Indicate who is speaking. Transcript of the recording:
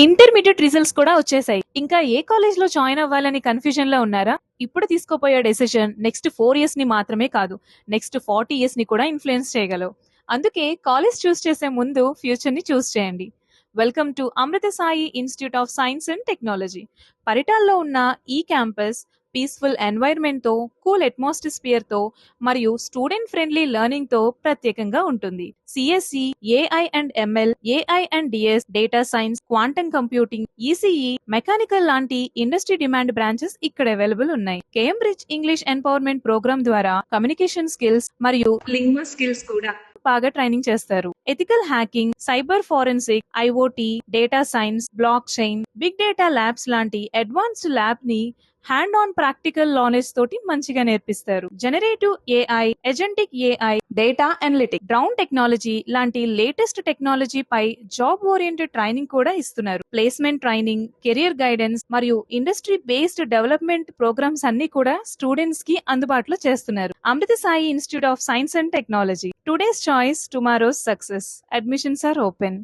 Speaker 1: Intermediate results కూడా వచ్చేసాయి. ఇంకా ఏ కాలేజ్ లో జాయిన్ అవ్వాలని కన్ఫ్యూజన్ లో ఉన్నారా? ఇప్పుడు తీసుకోపోయే డెసిషన్ నెక్స్ట్ 4 years ని మాత్రమే కాదు, నెక్స్ట్ 40 years ని కూడా ఇన్ఫ్లుయెన్స్ చేయగలవు. అందుకే కాలేజ్ చూస్ చేసే ముందు ఫ్యూచర్ ని చూస్ చేయండి. Welcome to Amrutha Sai Institute of Science and Technology. పరిటాల్లో ఉన్న ఈ క్యాంపస్ పీస్ఫుల్ ఎన్వైర్న్మెంట్ తో, కూల్ అట్మాస్ఫియర్ తో మరియు స్టూడెంట్ ఫ్రెండ్లీ లెర్నింగ్ తో ప్రత్యేకంగా ఉంటుంది. CSC, AI and ML, AI and DS, data science, quantum computing, ECE, mechanical లాంటి ఇండస్ట్రీ డిమాండ్ బ్రాంచెస్ ఇక్కడ అవైలబుల్ ఉన్నాయి. కేంబ్రిడ్జ్ ఇంగ్లీష్ ఎంపవర్మెంట్ ప్రోగ్రామ్ ద్వారా కమ్యూనికేషన్ స్కిల్స్ మరియు లింగ్వా స్కిల్స్ కూడా బాగా ట్రైనింగ్ చేస్తారు. Ethical hacking, cyber forensic, IoT, data science, blockchain, big data labs లాంటి advanced lab ని హ్యాండ్ ఆన్ ప్రాక్టికల్ నాలెడ్జ్ తోటి మంచిగా నేర్పిస్తారు. Generative AI, agentic AI, data analytic, drone technology లాంటి లేటెస్ట్ టెక్నాలజీ పై జాబ్ ఓరియంటెడ్ ట్రైనింగ్ కూడా ఇస్తున్నారు. Placement training, career guidance మరియు ఇండస్ట్రీ బేస్డ్ డెవలప్మెంట్ ప్రోగ్రామ్స్ అన్ని కూడా స్టూడెంట్స్ కి అందుబాటులో చేస్తున్నారు. Amrutha Sai Institute of Science and Technology. Today's choice, tomorrow's success. Admissions are open.